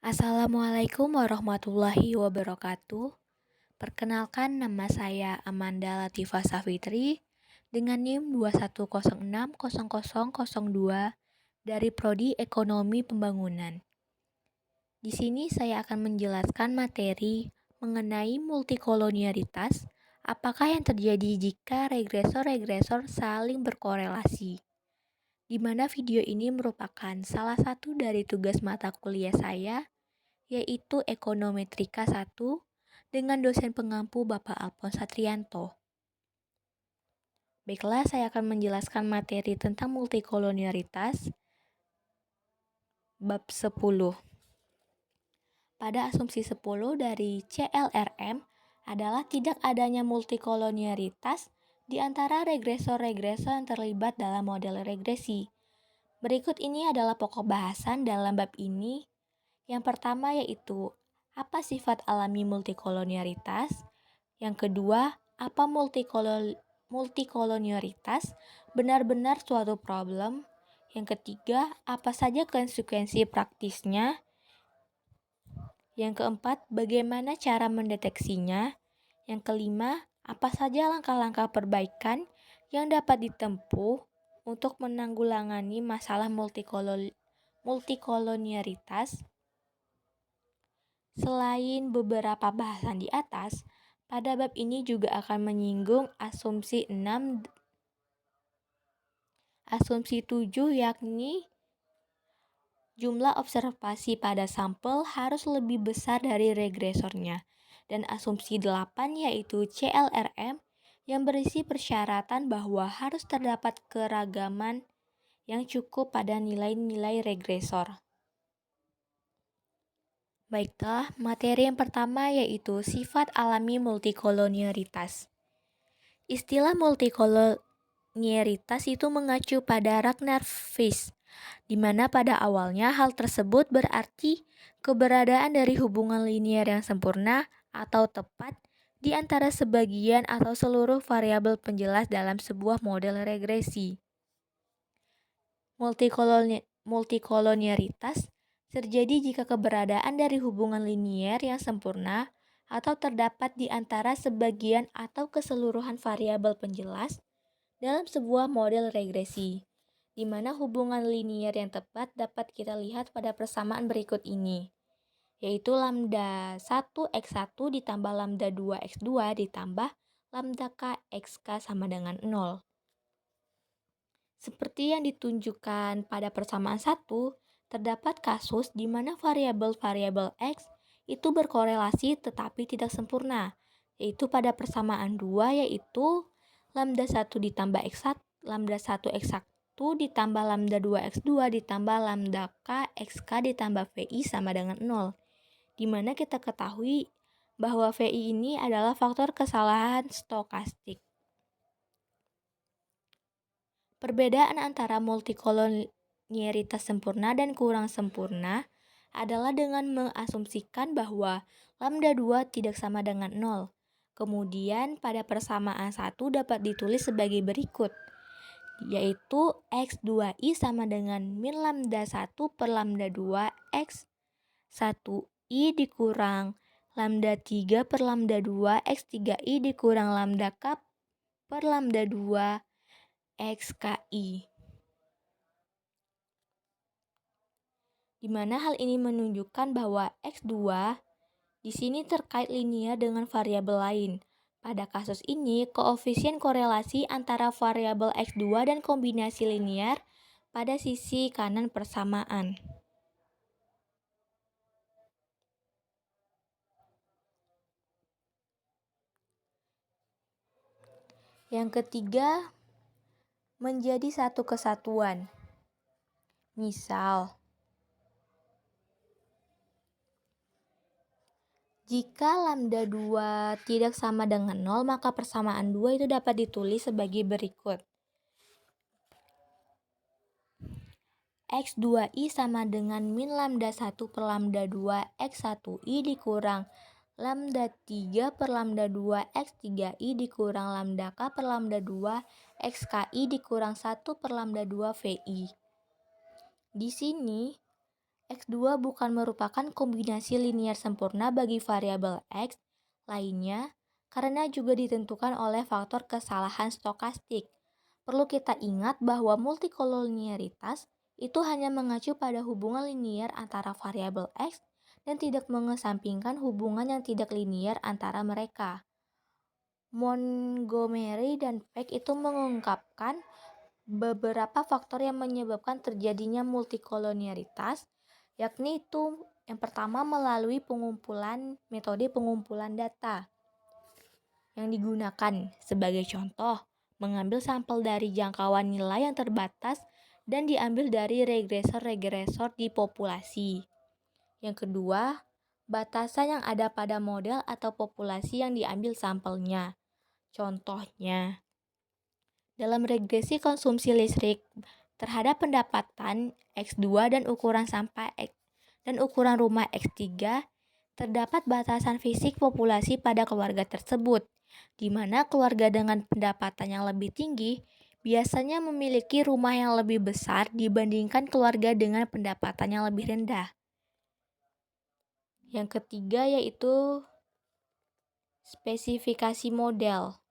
Assalamualaikum warahmatullahi wabarakatuh. Perkenalkan, nama saya Amanda Latifah Safitri dengan NIM 21060002 dari Prodi Ekonomi Pembangunan. Di sini saya akan menjelaskan materi mengenai multikolonialitas, apakah yang terjadi jika regresor-regresor saling berkorelasi. Di mana video ini merupakan salah satu dari tugas mata kuliah saya, yaitu Ekonometrika 1 dengan dosen pengampu Bapak Alphonse Satrianto. Baiklah, saya akan menjelaskan materi tentang multikolonialitas bab 10. Pada asumsi 10 dari CLRM adalah tidak adanya multikolonialitas di antara regresor-regresor yang terlibat dalam model regresi. Berikut ini adalah pokok bahasan dalam bab ini. Yang pertama yaitu apa sifat alami multikolonialitas? Yang kedua, apa multikolonialitas benar-benar suatu problem? Yang ketiga, apa saja konsekuensi praktisnya? Yang keempat, bagaimana cara mendeteksinya? Yang kelima, apa saja langkah-langkah perbaikan yang dapat ditempuh untuk menanggulangi masalah multikolonialitas? Selain beberapa bahasan di atas, pada bab ini juga akan menyinggung asumsi 7 yakni jumlah observasi pada sampel harus lebih besar dari regresornya, dan asumsi 8 yaitu CLRM yang berisi persyaratan bahwa harus terdapat keragaman yang cukup pada nilai-nilai regresor. Baiklah, materi yang pertama yaitu sifat alami multikolonialitas. Istilah multikolonialitas itu mengacu pada Ragnar Fish, di mana pada awalnya hal tersebut berarti keberadaan dari hubungan linier yang sempurna atau tepat di antara sebagian atau seluruh variabel penjelas dalam sebuah model regresi. Multikolonialitas terjadi jika keberadaan dari hubungan linier yang sempurna atau terdapat di antara sebagian atau keseluruhan variabel penjelas dalam sebuah model regresi, di mana hubungan linier yang tepat dapat kita lihat pada persamaan berikut ini, yaitu lambda 1 x1 ditambah lambda 2 x2 ditambah lambda k xk sama dengan 0. Seperti yang ditunjukkan pada persamaan 1, terdapat kasus di mana variabel-variabel X itu berkorelasi tetapi tidak sempurna, yaitu pada persamaan 2 yaitu lambda 1 ditambah x1, lambda 1 x1 ditambah lambda 2 x2 ditambah lambda k xk ditambah VI sama dengan 0, di mana kita ketahui bahwa VI ini adalah faktor kesalahan stokastik. Perbedaan antara multikolonialitas sempurna dan kurang sempurna adalah dengan mengasumsikan bahwa lambda 2 tidak sama dengan 0. Kemudian pada persamaan 1 dapat ditulis sebagai berikut, yaitu X2I sama dengan min lambda 1 per lambda 2 X1I dikurang lambda 3 per lambda 2 X3I dikurang lambda K per lambda 2 XKI, di mana hal ini menunjukkan bahwa X2 di sini terkait linear dengan variabel lain. Pada kasus ini, koefisien korelasi antara variabel X2 dan kombinasi linear pada sisi kanan persamaan. Yang ketiga, menjadi satu kesatuan. Misal, jika lambda 2 tidak sama dengan 0, maka persamaan 2 itu dapat ditulis sebagai berikut. X2I sama dengan min lambda 1 per lambda 2 X1I dikurang lambda 3 per lambda 2 X3I dikurang lambda K per lambda 2 XKI dikurang 1 per lambda 2 VI. Di sini, X2 bukan merupakan kombinasi linier sempurna bagi variabel X lainnya karena juga ditentukan oleh faktor kesalahan stokastik. Perlu kita ingat bahwa multikolonialitas itu hanya mengacu pada hubungan linier antara variabel X dan tidak mengesampingkan hubungan yang tidak linier antara mereka. Montgomery dan Peck itu mengungkapkan beberapa faktor yang menyebabkan terjadinya multikolonialitas, yakni itu yang pertama melalui metode pengumpulan data yang digunakan. Sebagai contoh, mengambil sampel dari jangkauan nilai yang terbatas dan diambil dari regresor-regresor di populasi. Yang kedua, batasan yang ada pada model atau populasi yang diambil sampelnya. Contohnya, dalam regresi konsumsi listrik terhadap pendapatan X2 dan ukuran sampah dan ukuran rumah X3, terdapat batasan fisik populasi pada keluarga tersebut, di mana keluarga dengan pendapatan yang lebih tinggi biasanya memiliki rumah yang lebih besar dibandingkan keluarga dengan pendapatan yang lebih rendah. Yang ketiga yaitu spesifikasi model.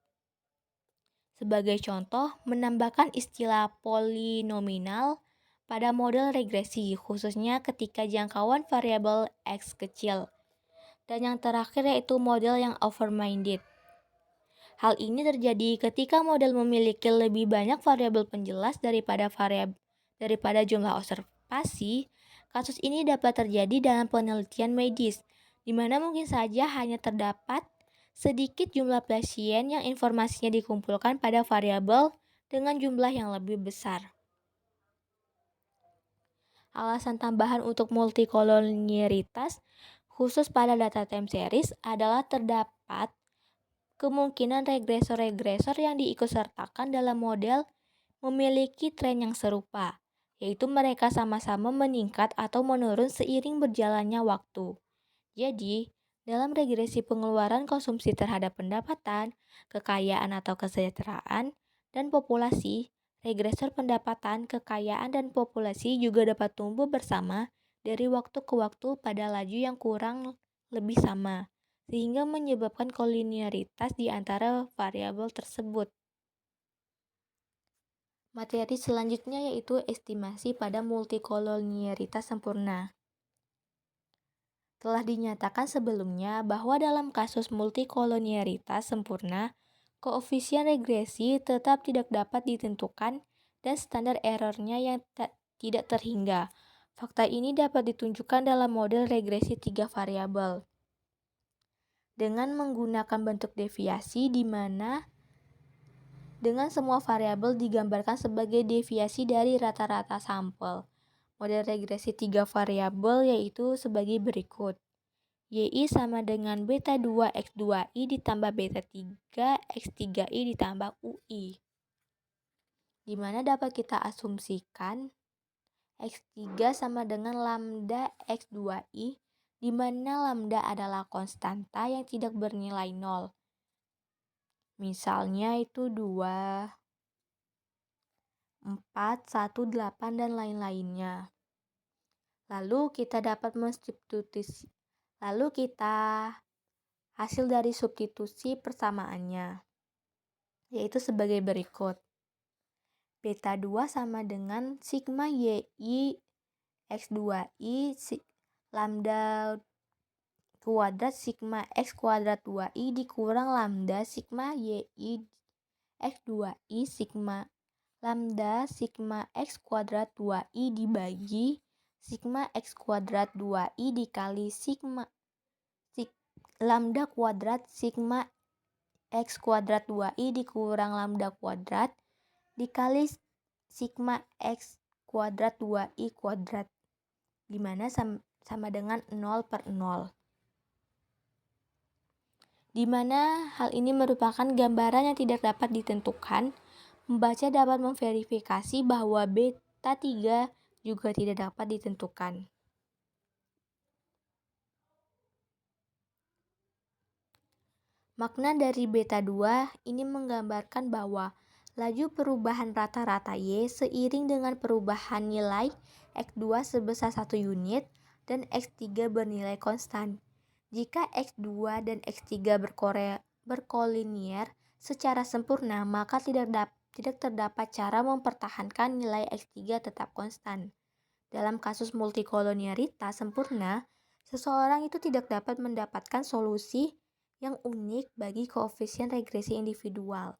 Sebagai contoh, menambahkan istilah polinominal pada model regresi, khususnya ketika jangkauan variabel X kecil. Dan yang terakhir yaitu model yang overminded. Hal ini terjadi ketika model memiliki lebih banyak variabel penjelas daripada jumlah observasi. Kasus ini dapat terjadi dalam penelitian medis, di mana mungkin saja hanya terdapat sedikit jumlah pasien yang informasinya dikumpulkan pada variabel dengan jumlah yang lebih besar. Alasan tambahan untuk multikolonialitas khusus pada data time series adalah terdapat kemungkinan regresor-regresor yang diikutsertakan dalam model memiliki tren yang serupa, yaitu mereka sama-sama meningkat atau menurun seiring berjalannya waktu. Jadi, dalam regresi pengeluaran konsumsi terhadap pendapatan, kekayaan atau kesejahteraan, dan populasi, regresor pendapatan, kekayaan, dan populasi juga dapat tumbuh bersama dari waktu ke waktu pada laju yang kurang lebih sama, sehingga menyebabkan koliniaritas di antara variabel tersebut. Materi selanjutnya yaitu estimasi pada multikolonialitas sempurna. Telah dinyatakan sebelumnya bahwa dalam kasus multikolonialitas sempurna, koefisien regresi tetap tidak dapat ditentukan dan standar errornya yang tidak terhingga. Fakta ini dapat ditunjukkan dalam model regresi 3 variabel dengan menggunakan bentuk deviasi di mana dengan semua variabel digambarkan sebagai deviasi dari rata-rata sampel. Model regresi 3 variabel yaitu sebagai berikut. YI sama dengan beta 2 X2I ditambah beta 3 X3I ditambah UI. Di mana dapat kita asumsikan X3 sama dengan lambda X2I, di mana lambda adalah konstanta yang tidak bernilai 0. Misalnya itu 2, 4, 1, 8, dan lain-lainnya. Lalu kita hasil dari substitusi persamaannya, yaitu sebagai berikut. Beta 2 sama dengan sigma YI X2I lambda kuadrat sigma X kuadrat 2I dikurang lambda sigma YI X2I sigma lambda sigma X kuadrat 2I dibagi sigma X kuadrat 2I dikali sigma lambda kuadrat sigma X kuadrat 2I dikurang lambda kuadrat dikali sigma X kuadrat 2I kuadrat, dimana sama dengan 0/0. Dimana hal ini merupakan gambaran yang tidak dapat ditentukan. Membaca dapat memverifikasi bahwa beta 3 juga tidak dapat ditentukan. Makna dari beta 2 ini menggambarkan bahwa laju perubahan rata-rata Y seiring dengan perubahan nilai X2 sebesar 1 unit dan X3 bernilai konstan. Jika X2 dan X3 berkolinier secara sempurna, maka tidak terdapat cara mempertahankan nilai X3 tetap konstan. Dalam kasus multikolonialitas sempurna, seseorang itu tidak dapat mendapatkan solusi yang unik bagi koefisien regresi individual.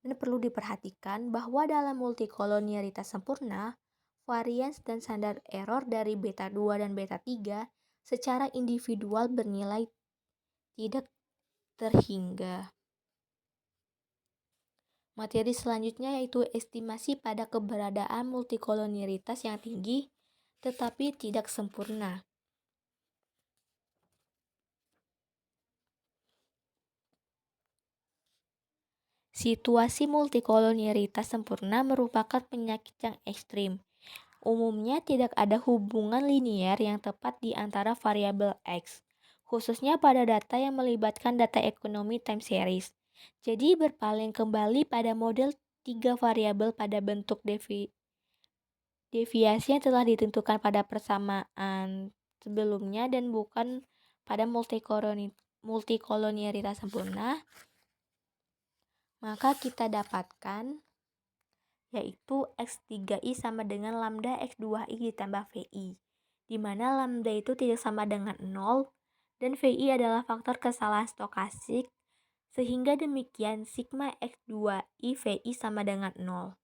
Dan perlu diperhatikan bahwa dalam multikolonialitas sempurna, varians dan standar error dari beta 2 dan beta 3 secara individual bernilai tidak terhingga. Materi selanjutnya yaitu estimasi pada keberadaan multikolonialitas yang tinggi tetapi tidak sempurna. Situasi multikolonialitas sempurna merupakan penyakit yang ekstrim. Umumnya tidak ada hubungan linier yang tepat di antara variabel X, khususnya pada data yang melibatkan data ekonomi time series. Jadi berpaling kembali pada model 3 variabel pada bentuk deviasi yang telah ditentukan pada persamaan sebelumnya dan bukan pada multikolonialitas sempurna, maka kita dapatkan yaitu X3I sama dengan lambda X2I ditambah VI, di mana lambda itu tidak sama dengan 0 dan VI adalah faktor kesalahan stokastik, sehingga demikian sigma X2I VI sama dengan 0.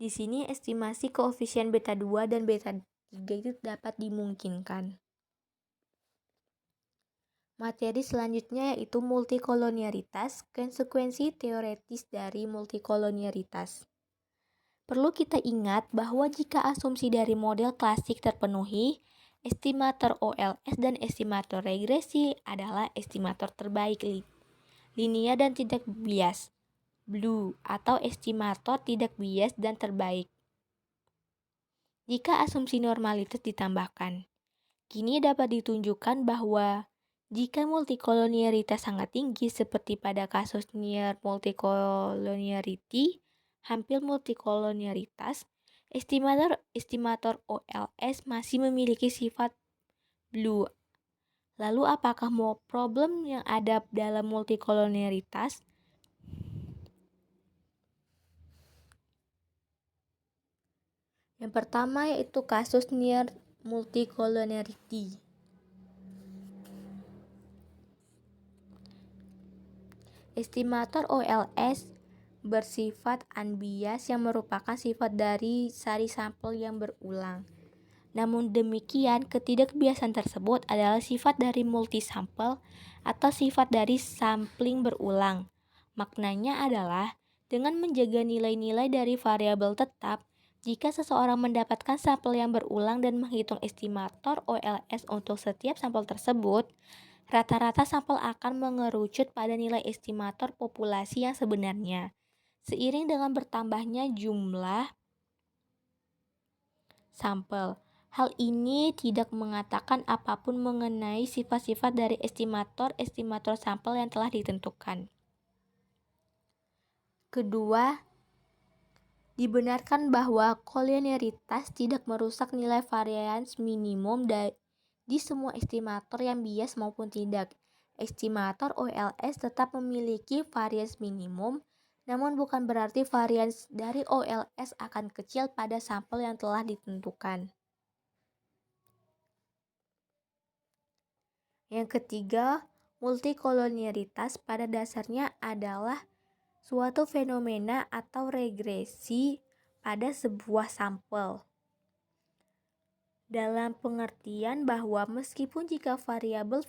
Di sini estimasi koefisien beta 2 dan beta 3 itu dapat dimungkinkan. Materi selanjutnya yaitu multikolonialitas, konsekuensi teoretis dari multikolonialitas. Perlu kita ingat bahwa jika asumsi dari model klasik terpenuhi, estimator OLS dan estimator regresi adalah estimator terbaik linear dan tidak bias, blue, atau estimator tidak bias dan terbaik. Jika asumsi normalitas ditambahkan, kini dapat ditunjukkan bahwa jika multikolonialitas sangat tinggi seperti pada kasus near multicoloniality, hampir multikolonialitas, estimator OLS masih memiliki sifat blue. Lalu apakah mau problem yang ada dalam multikolonialitas? Yang pertama yaitu kasus near multicoloniality. Estimator OLS bersifat unbiased yang merupakan sifat dari sari sampel yang berulang. Namun demikian, ketidakbiasan tersebut adalah sifat dari multisampel atau sifat dari sampling berulang. Maknanya adalah dengan menjaga nilai-nilai dari variabel tetap, jika seseorang mendapatkan sampel yang berulang dan menghitung estimator OLS untuk setiap sampel tersebut, rata-rata sampel akan mengerucut pada nilai estimator populasi yang sebenarnya. Seiring dengan bertambahnya jumlah sampel, hal ini tidak mengatakan apapun mengenai sifat-sifat dari estimator sampel yang telah ditentukan. Kedua, dibenarkan bahwa koliniaritas tidak merusak nilai varians minimum di semua estimator yang bias maupun tidak. Estimator OLS tetap memiliki varians minimum, namun bukan berarti varians dari OLS akan kecil pada sampel yang telah ditentukan. Yang ketiga, multikolonialitas pada dasarnya adalah suatu fenomena atau regresi pada sebuah sampel. Dalam pengertian bahwa meskipun jika variabel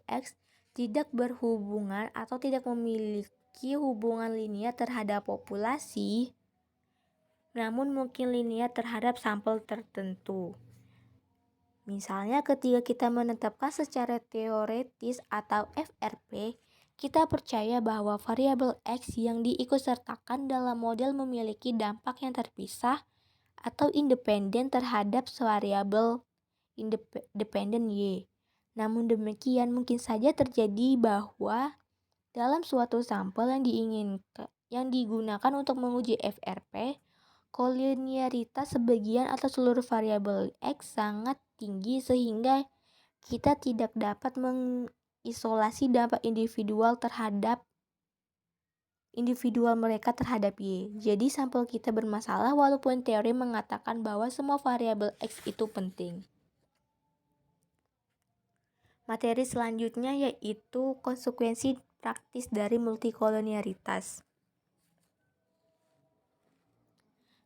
X tidak berhubungan atau tidak memiliki hubungan linear terhadap populasi, namun mungkin linear terhadap sampel tertentu. Misalnya ketika kita menetapkan secara teoretis atau FRP, kita percaya bahwa variabel X yang diikutsertakan dalam model memiliki dampak yang terpisah atau independen terhadap variabel dependen Y. Namun demikian mungkin saja terjadi bahwa Dalam suatu sampel yang digunakan untuk menguji FRP, koliniaritas sebagian atau seluruh variabel X sangat tinggi sehingga kita tidak dapat mengisolasi dampak individual mereka terhadap Y. Jadi sampel kita bermasalah walaupun teori mengatakan bahwa semua variabel X itu penting. Materi selanjutnya yaitu konsekuensi praktis dari multikolonialitas.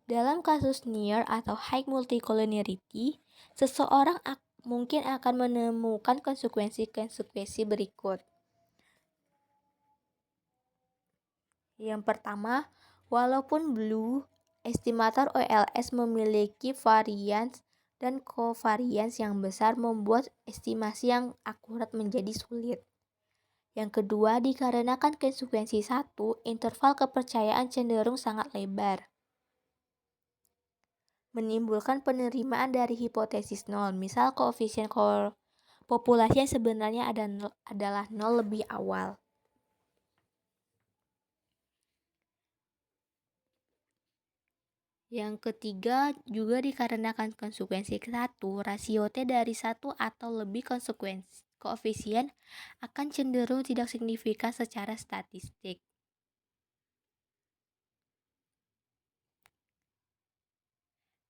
Dalam kasus near atau high multicoloniality, seseorang mungkin akan menemukan konsekuensi berikut. Yang pertama, walaupun blue, estimator OLS memiliki varians dan covariance yang besar membuat estimasi yang akurat menjadi sulit. Yang kedua, dikarenakan konsekuensi 1, interval kepercayaan cenderung sangat lebar, menimbulkan penerimaan dari hipotesis 0, misal koefisien populasi yang sebenarnya adalah 0 lebih awal. Yang ketiga, juga dikarenakan konsekuensi 1, rasio T dari 1 atau lebih koefisien akan cenderung tidak signifikan secara statistik.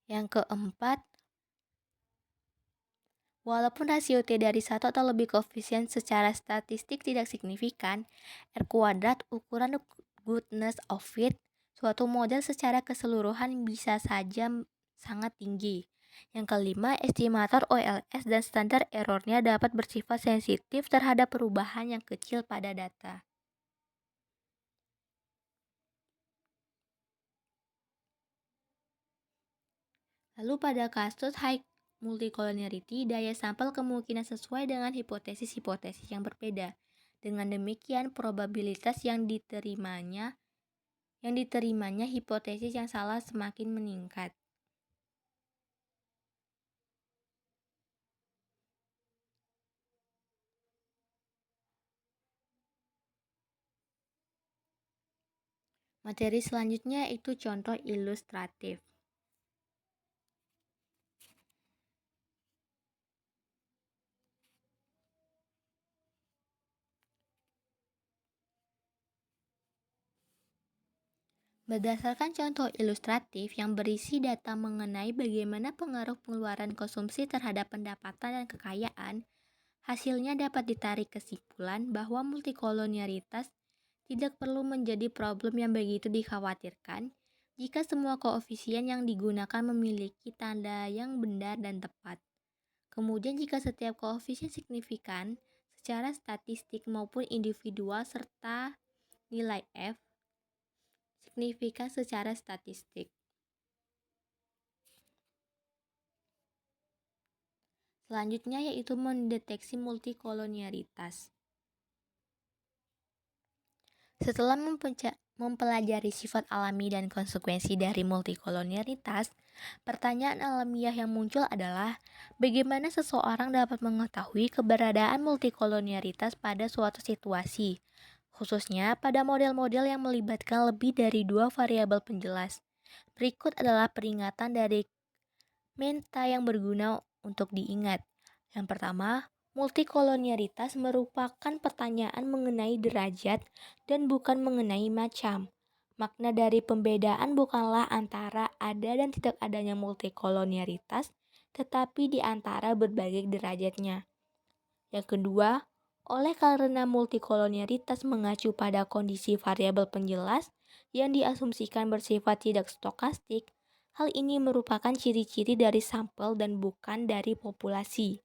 Yang keempat, walaupun rasio T dari 1 atau lebih koefisien secara statistik tidak signifikan, R², ukuran goodness of fit, suatu model secara keseluruhan bisa saja sangat tinggi. Yang kelima, estimator OLS dan standar errornya dapat bersifat sensitif terhadap perubahan yang kecil pada data. Lalu pada kasus high multicollinearity, daya sampel kemungkinan sesuai dengan hipotesis-hipotesis yang berbeda. Dengan demikian, probabilitas yang diterimanya hipotesis yang salah semakin meningkat. Materi selanjutnya itu contoh ilustratif. Berdasarkan contoh ilustratif yang berisi data mengenai bagaimana pengaruh pengeluaran konsumsi terhadap pendapatan dan kekayaan, hasilnya dapat ditarik kesimpulan bahwa multikolonialitas tidak perlu menjadi problem yang begitu dikhawatirkan jika semua koefisien yang digunakan memiliki tanda yang benar dan tepat. Kemudian jika setiap koefisien signifikan secara statistik maupun individual serta nilai F signifikan secara statistik. Selanjutnya yaitu mendeteksi multikolonialitas. Setelah mempelajari sifat alami dan konsekuensi dari multikolonialitas, pertanyaan alamiah yang muncul adalah bagaimana seseorang dapat mengetahui keberadaan multikolonialitas pada suatu situasi, khususnya pada model-model yang melibatkan lebih dari 2 variabel penjelas. Berikut adalah peringatan dari Menta yang berguna untuk diingat. Yang pertama, multikolonialitas merupakan pertanyaan mengenai derajat dan bukan mengenai macam. Makna dari pembedaan bukanlah antara ada dan tidak adanya multikolonialitas, tetapi di antara berbagai derajatnya. Yang kedua, oleh karena multikolonialitas mengacu pada kondisi variabel penjelas yang diasumsikan bersifat tidak stokastik, hal ini merupakan ciri-ciri dari sampel dan bukan dari populasi.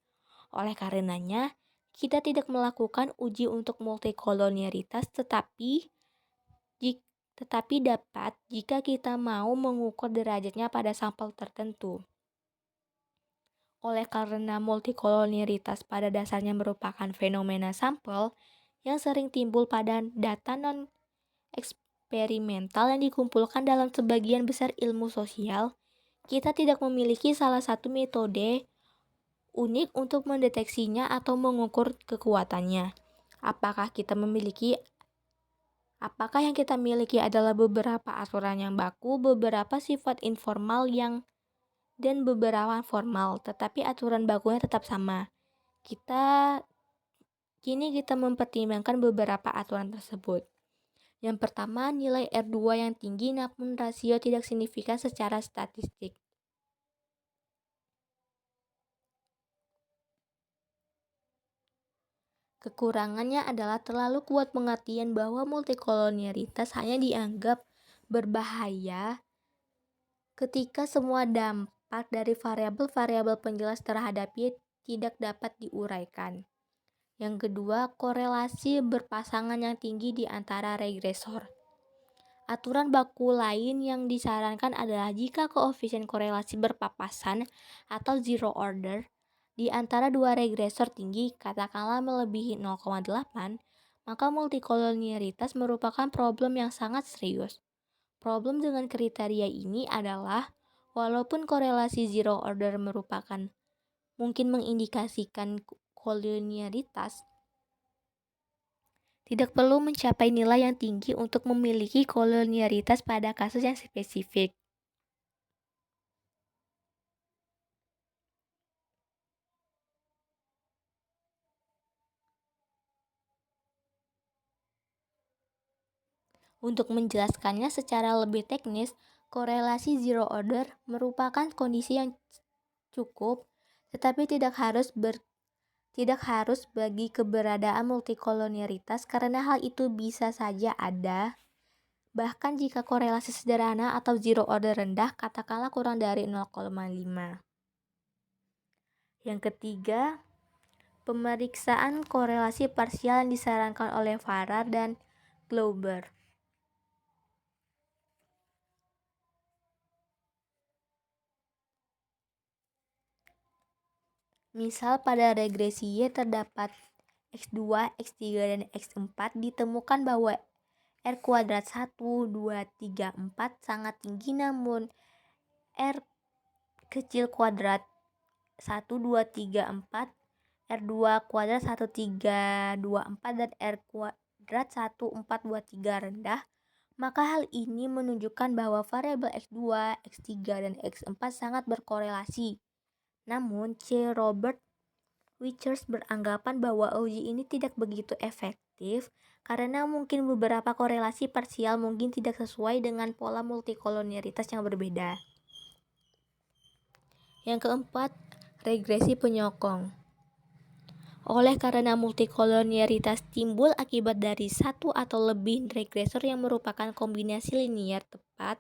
Oleh karenanya, kita tidak melakukan uji untuk multikolonialitas tetapi dapat jika kita mau mengukur derajatnya pada sampel tertentu. Oleh karena multikolonialitas pada dasarnya merupakan fenomena sampel yang sering timbul pada data non-eksperimental yang dikumpulkan dalam sebagian besar ilmu sosial, kita tidak memiliki salah satu metode unik untuk mendeteksinya atau mengukur kekuatannya. Apakah kita memiliki Apakah yang kita miliki adalah beberapa aturan yang baku, beberapa sifat informal dan beberapa formal, tetapi aturan bakunya tetap sama. Kini kita mempertimbangkan beberapa aturan tersebut. Yang pertama, nilai R2 yang tinggi namun rasio tidak signifikan secara statistik. Kekurangannya adalah terlalu kuat pengertian bahwa multikolonialitas hanya dianggap berbahaya ketika semua dampak dari variabel-variabel penjelas terhadapnya tidak dapat diuraikan. Yang kedua, korelasi berpasangan yang tinggi di antara regresor. Aturan baku lain yang disarankan adalah jika koefisien korelasi berpapasan atau zero order di antara dua regresor tinggi, katakanlah melebihi 0,8, maka multikolonialitas merupakan problem yang sangat serius. Problem dengan kriteria ini adalah, walaupun korelasi zero order mungkin mengindikasikan kolonialitas, tidak perlu mencapai nilai yang tinggi untuk memiliki kolonialitas pada kasus yang spesifik. Untuk menjelaskannya secara lebih teknis, korelasi zero order merupakan kondisi yang cukup, tetapi tidak harus bagi keberadaan multikolonialitas karena hal itu bisa saja ada, bahkan jika korelasi sederhana atau zero order rendah, katakanlah kurang dari 0,5. Yang ketiga, pemeriksaan korelasi parsial yang disarankan oleh Farrar dan Glauber. Misal pada regresi Y terdapat X2, X3, dan X4, ditemukan bahwa R kuadrat 1, 2, 3, 4 sangat tinggi, namun R kecil kuadrat 1, 2, 3, 4, R2 kuadrat 1, 3, 2, 4, dan R kuadrat 1, 4, 2, 3 rendah, maka hal ini menunjukkan bahwa variabel X2, X3, dan X4 sangat berkorelasi. Namun, C. Robert Wichers beranggapan bahwa uji ini tidak begitu efektif karena mungkin beberapa korelasi parsial mungkin tidak sesuai dengan pola multikolonialitas yang berbeda. Yang keempat, regresi penyokong. Oleh karena multikolonialitas timbul akibat dari satu atau lebih regresor yang merupakan kombinasi linier tepat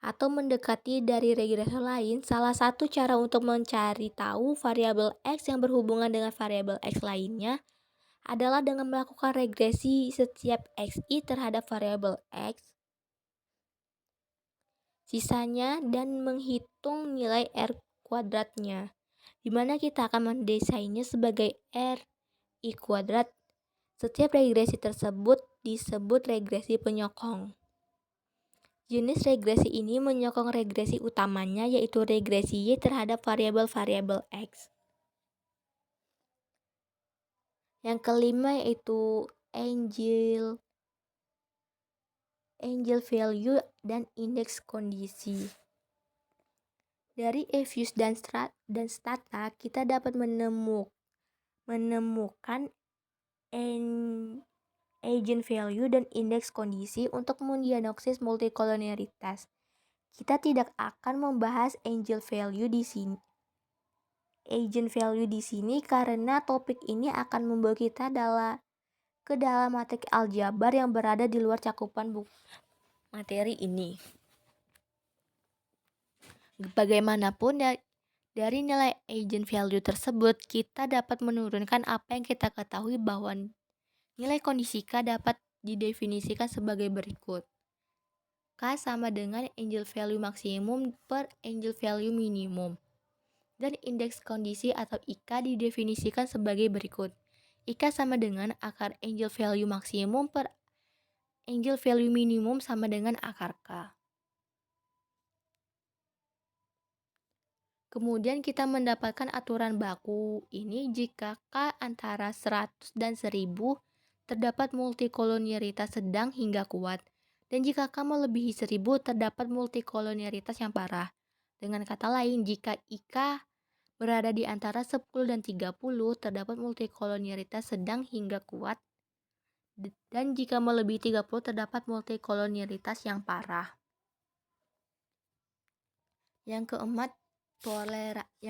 atau mendekati dari regresor lain, salah satu cara untuk mencari tahu variabel X yang berhubungan dengan variabel X lainnya adalah dengan melakukan regresi setiap Xi terhadap variabel X sisanya dan menghitung nilai R kuadratnya, di mana kita akan mendesainnya sebagai RI kuadrat. Setiap regresi tersebut disebut regresi penyokong. Jenis regresi ini menyokong regresi utamanya, yaitu regresi Y terhadap variabel-variabel X. Yang kelima yaitu angel value dan indeks kondisi. Dari Evius dan Stata, kita dapat menemukan agent value dan indeks kondisi untuk mendiagnosis multikolonialitas. Kita tidak akan membahas agent value di sini karena topik ini akan membawa kita ke dalam materi aljabar yang berada di luar cakupan materi ini. Bagaimanapun, dari nilai agent value tersebut, kita dapat menurunkan apa yang kita ketahui bahwa nilai kondisi K dapat didefinisikan sebagai berikut. K sama dengan angel value maksimum per angel value minimum. Dan indeks kondisi atau IK didefinisikan sebagai berikut. IK sama dengan akar angel value maksimum per angel value minimum sama dengan akar K. Kemudian kita mendapatkan aturan baku ini jika K antara 100 dan 1000 terdapat multikolonialitas sedang hingga kuat. Dan jika K melebihi 1000, terdapat multikolonialitas yang parah. Dengan kata lain, jika IK berada di antara 10 dan 30, terdapat multikolonialitas sedang hingga kuat. Dan jika melebihi 30, terdapat multikolonialitas yang parah. Yang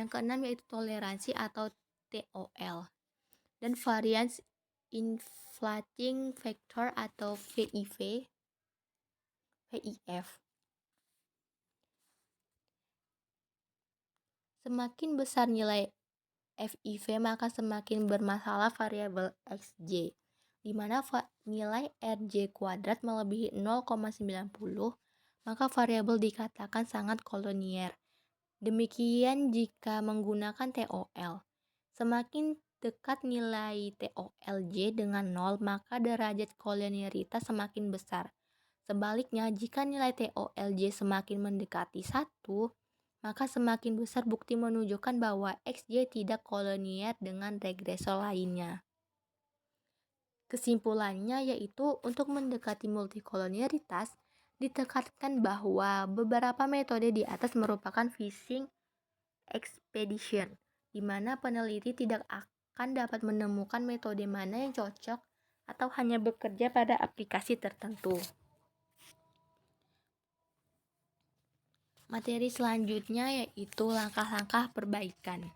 keenam yaitu toleransi atau TOL. Dan variance inflating factor atau VIF. Semakin besar nilai FIV, maka semakin bermasalah variabel XJ, di mana nilai RJ kuadrat melebihi 0,90, maka variabel dikatakan sangat kolonier. Demikian jika menggunakan TOL. Semakin dekat nilai TOLJ dengan 0, maka derajat kolonieritas semakin besar. Sebaliknya, jika nilai TOLJ semakin mendekati 1, maka semakin besar bukti menunjukkan bahwa XJ tidak kolonier dengan regresor lainnya. Kesimpulannya yaitu untuk mendekati multikolonialitas, ditekankan bahwa beberapa metode di atas merupakan fishing expedition, di mana peneliti tidak akan dapat menemukan metode mana yang cocok atau hanya bekerja pada aplikasi tertentu. Materi selanjutnya yaitu langkah-langkah perbaikan.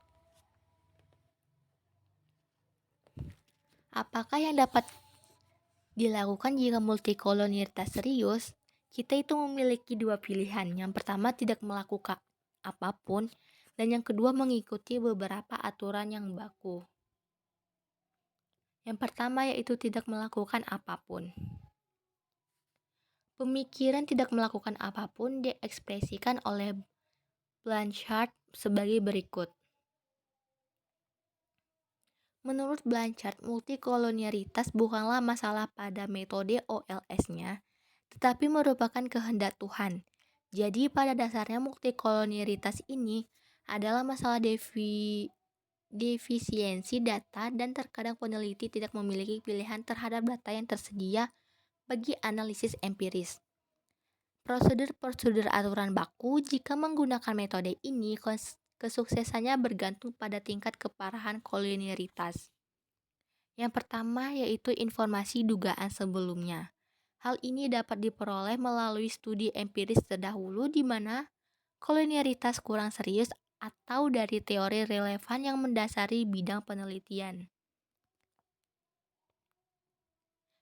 Apakah yang dapat dilakukan jika multikolonialitas serius? Kita itu memiliki dua pilihan. Yang pertama, tidak melakukan apapun, dan yang kedua, mengikuti beberapa aturan yang baku. Yang pertama yaitu tidak melakukan apapun. Pemikiran tidak melakukan apapun diekspresikan oleh Blanchard sebagai berikut. Menurut Blanchard, multikolonialitas bukanlah masalah pada metode OLS-nya, tetapi merupakan kehendak Tuhan. Jadi pada dasarnya multikolonialitas ini adalah masalah defisiensi data, dan terkadang peneliti tidak memiliki pilihan terhadap data yang tersedia bagi analisis empiris. Prosedur aturan baku, jika menggunakan metode ini, kesuksesannya bergantung pada tingkat keparahan kolonialitas. Yang pertama yaitu informasi dugaan sebelumnya. Hal ini dapat diperoleh melalui studi empiris terdahulu di mana kolonialitas kurang serius atau dari teori relevan yang mendasari bidang penelitian.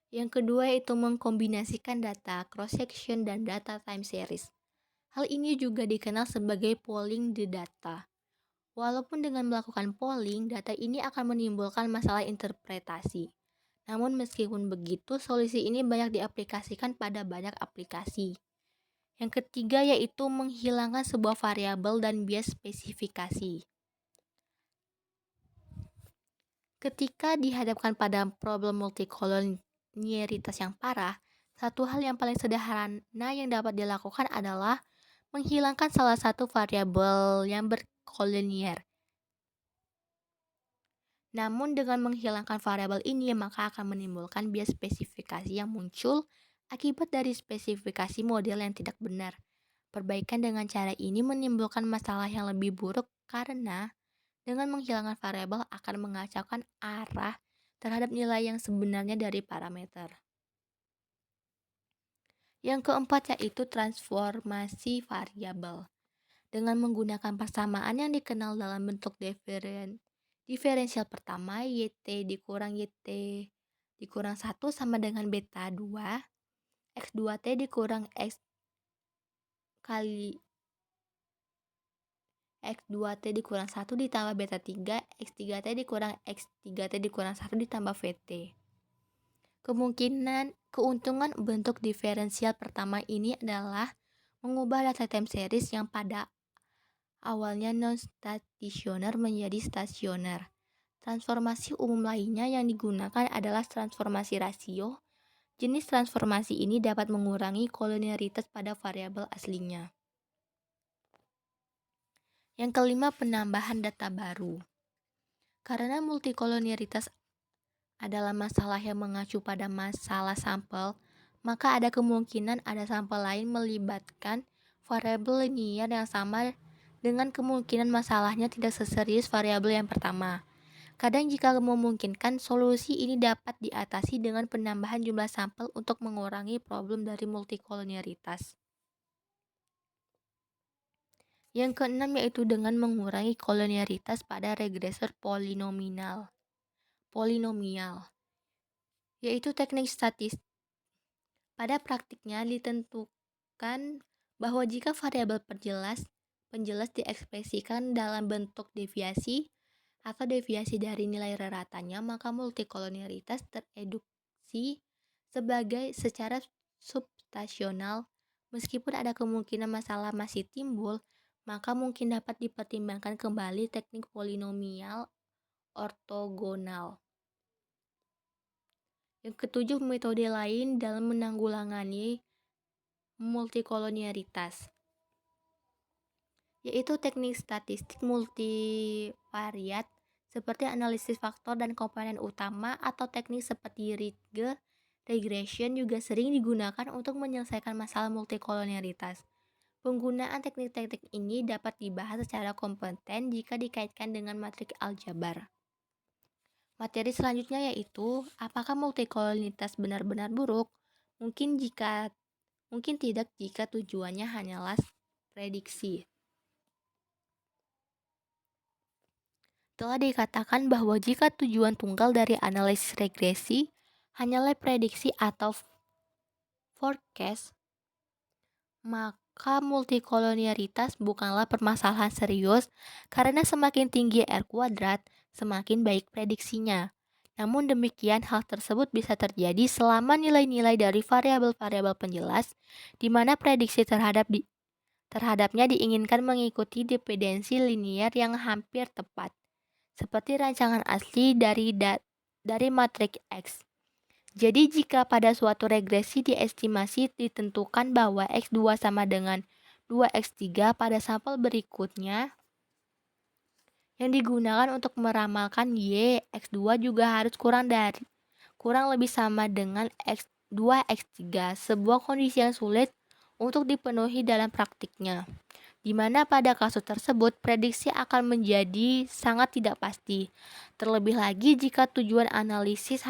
Yang kedua yaitu mengkombinasikan data cross-section dan data time series. Hal ini juga dikenal sebagai polling the data. Walaupun dengan melakukan polling, data ini akan menimbulkan masalah interpretasi. Namun meskipun begitu, solusi ini banyak diaplikasikan pada banyak aplikasi. Yang ketiga yaitu menghilangkan sebuah variabel dan bias spesifikasi. Ketika dihadapkan pada problem multikolonialitas yang parah, satu hal yang paling sederhana yang dapat dilakukan adalah menghilangkan salah satu variabel yang berkolonier. Namun dengan menghilangkan variabel ini, maka akan menimbulkan bias spesifikasi yang muncul akibat dari spesifikasi model yang tidak benar. Perbaikan dengan cara ini menimbulkan masalah yang lebih buruk karena dengan menghilangkan variabel akan mengacaukan arah terhadap nilai yang sebenarnya dari parameter. Yang keempat yaitu transformasi variabel. Dengan menggunakan persamaan yang dikenal dalam bentuk diferensial pertama, YT dikurang YT dikurang 1 sama dengan beta 2, X2T dikurang X kali X2T dikurang 1 ditambah beta 3, X3T dikurang X3T dikurang 1 ditambah VT. Keuntungan bentuk diferensial pertama ini adalah mengubah data time series yang pada awalnya non-stasioner menjadi stasioner. Transformasi umum lainnya yang digunakan adalah transformasi rasio. Jenis transformasi ini dapat mengurangi kolonialitas pada variabel aslinya. Yang kelima, penambahan data baru. Karena multikolonialitas adalah masalah yang mengacu pada masalah sampel, maka ada kemungkinan ada sampel lain melibatkan variabel linier yang sama dengan kemungkinan masalahnya tidak seserius variabel yang pertama. Kadang jika memungkinkan, solusi ini dapat diatasi dengan penambahan jumlah sampel untuk mengurangi problem dari multikolonialitas. Yang keenam yaitu dengan mengurangi kolonialitas pada regresor polinomial, yaitu teknik statistik. Pada praktiknya ditentukan bahwa jika variabel penjelas diekspresikan dalam bentuk deviasi atau deviasi dari nilai ratanya, maka multikolonialitas tereduksi secara substasional. Meskipun ada kemungkinan masalah masih timbul, maka mungkin dapat dipertimbangkan kembali teknik polinomial ortogonal. Yang ketujuh, metode lain dalam menanggulangi multikolonialitas, yaitu teknik statistik multivariat seperti analisis faktor dan komponen utama, atau teknik seperti Ridge regression juga sering digunakan untuk menyelesaikan masalah multikolonialitas. Penggunaan teknik-teknik ini dapat dibahas secara kompeten jika dikaitkan dengan matriks aljabar. Materi selanjutnya yaitu apakah multikolonialitas benar-benar buruk? Mungkin tidak jika tujuannya hanyalah prediksi. Telah dikatakan bahwa jika tujuan tunggal dari analisis regresi hanyalah prediksi atau forecast, maka multikolonialitas bukanlah permasalahan serius karena semakin tinggi R kuadrat, semakin baik prediksinya. Namun demikian, hal tersebut bisa terjadi selama nilai-nilai dari variabel-variabel penjelas di mana prediksi terhadapnya diinginkan mengikuti dependensi linier yang hampir tepat, seperti rancangan asli dari matriks X. Jadi jika pada suatu regresi diestimasi ditentukan bahwa X2 sama dengan 2X3 pada sampel berikutnya yang digunakan untuk meramalkan Y, X2 juga harus kurang lebih sama dengan X2, X3, sebuah kondisi yang sulit untuk dipenuhi dalam praktiknya, di mana pada kasus tersebut prediksi akan menjadi sangat tidak pasti. Terlebih lagi jika tujuan analisis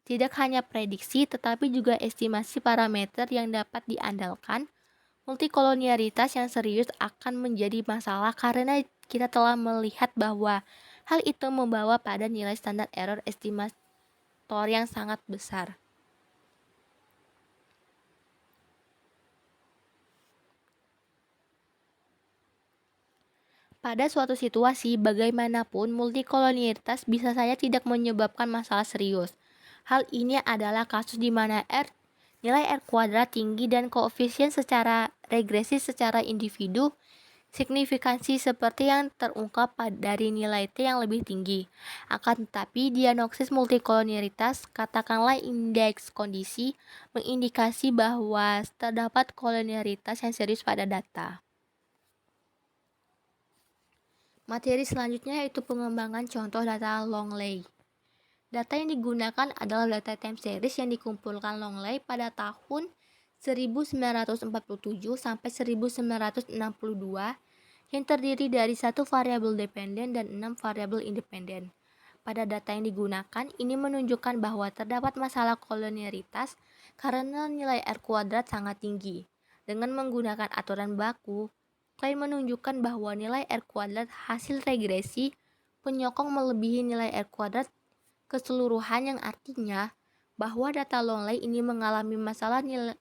tidak hanya prediksi tetapi juga estimasi parameter yang dapat diandalkan, multikolonialitas yang serius akan menjadi masalah karena kita telah melihat bahwa hal itu membawa pada nilai standar error estimator yang sangat besar. Pada suatu situasi, bagaimanapun multikolonialitas bisa saja tidak menyebabkan masalah serius. Hal ini adalah kasus di mana nilai R kuadrat tinggi dan koefisien secara regresi secara individu signifikansi seperti yang terungkap dari nilai T yang lebih tinggi. Akan tetapi, diagnosis multikolonialitas, katakanlah indeks kondisi, mengindikasi bahwa terdapat kolonialitas yang serius pada data. Materi selanjutnya yaitu pengembangan contoh data Longley. Data yang digunakan adalah data time series yang dikumpulkan Longley pada tahun 1947 sampai 1962 yang terdiri dari 1 variabel dependen dan 6 variabel independen. Pada data yang digunakan, ini menunjukkan bahwa terdapat masalah kolonialitas karena nilai R kuadrat sangat tinggi. Dengan menggunakan aturan baku, Klein menunjukkan bahwa nilai R kuadrat hasil regresi penyokong melebihi nilai R kuadrat keseluruhan, yang artinya bahwa data Longley ini mengalami masalah nilai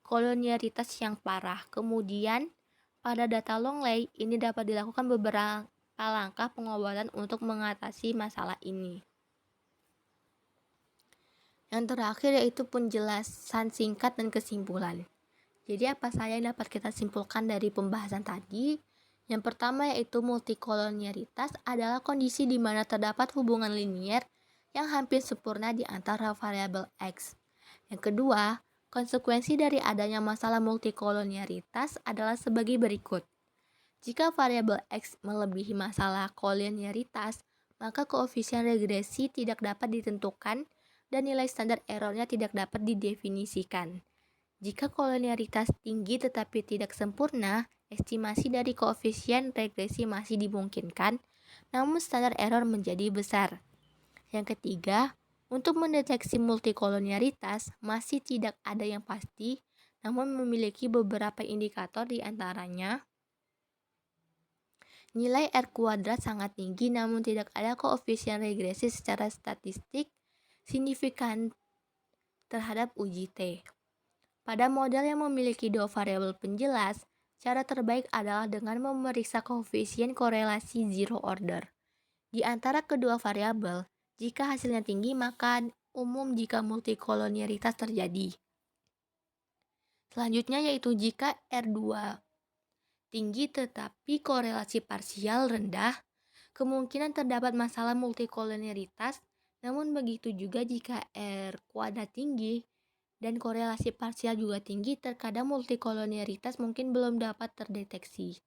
kolonialitas yang parah. Kemudian, pada data Longley ini dapat dilakukan beberapa langkah pengobatan untuk mengatasi masalah ini. Yang terakhir yaitu penjelasan singkat dan kesimpulan. Jadi apa saja yang dapat kita simpulkan dari pembahasan tadi? Yang pertama yaitu multikolonialitas adalah kondisi di mana terdapat hubungan linier yang hampir sempurna di antara variabel X. Yang kedua, konsekuensi dari adanya masalah multikolonialitas adalah sebagai berikut. Jika variabel X melebihi masalah kolonialitas, maka koefisien regresi tidak dapat ditentukan dan nilai standar errornya tidak dapat didefinisikan. Jika kolonialitas tinggi tetapi tidak sempurna, estimasi dari koefisien regresi masih dimungkinkan, namun standar error menjadi besar. Yang ketiga, untuk mendeteksi multikolonialitas masih tidak ada yang pasti, namun memiliki beberapa indikator di antaranya nilai R kuadrat sangat tinggi namun tidak ada koefisien regresi secara statistik signifikan terhadap uji T. Pada model yang memiliki dua variabel penjelas, cara terbaik adalah dengan memeriksa koefisien korelasi zero order. Di antara kedua variabel, jika hasilnya tinggi maka umum jika multikolonialitas terjadi. Selanjutnya yaitu jika R2 tinggi tetapi korelasi parsial rendah, kemungkinan terdapat masalah multikolonialitas, namun begitu juga jika R kuadrat tinggi dan korelasi parsial juga tinggi, terkadang multikolonialitas mungkin belum dapat terdeteksi.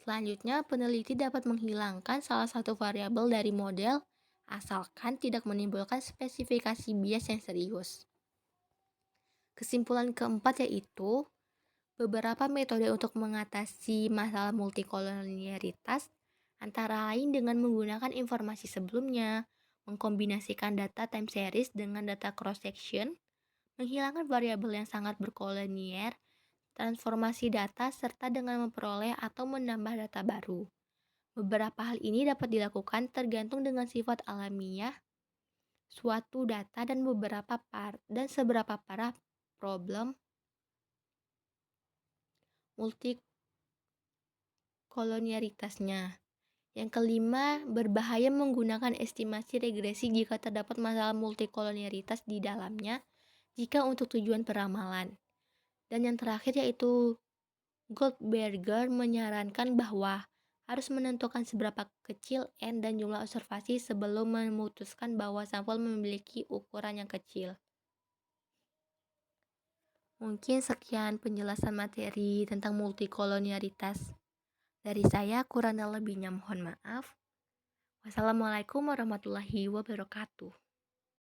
Selanjutnya, peneliti dapat menghilangkan salah satu variabel dari model, asalkan tidak menimbulkan spesifikasi bias yang serius. Kesimpulan keempat yaitu, beberapa metode untuk mengatasi masalah multikolonialitas antara lain dengan menggunakan informasi sebelumnya, mengkombinasikan data time series dengan data cross-section, menghilangkan variabel yang sangat berkolonier, transformasi data, serta dengan memperoleh atau menambah data baru. Beberapa hal ini dapat dilakukan tergantung dengan sifat alamiah suatu data dan seberapa parah problem multikolonialitasnya. Yang kelima, berbahaya menggunakan estimasi regresi jika terdapat masalah multikolonialitas di dalamnya jika untuk tujuan peramalan. Dan yang terakhir yaitu Goldberger menyarankan bahwa harus menentukan seberapa kecil N dan jumlah observasi sebelum memutuskan bahwa sampel memiliki ukuran yang kecil. Mungkin sekian penjelasan materi tentang multikolonialitas. Dari saya kurang dan lebihnya mohon maaf. Wassalamualaikum warahmatullahi wabarakatuh.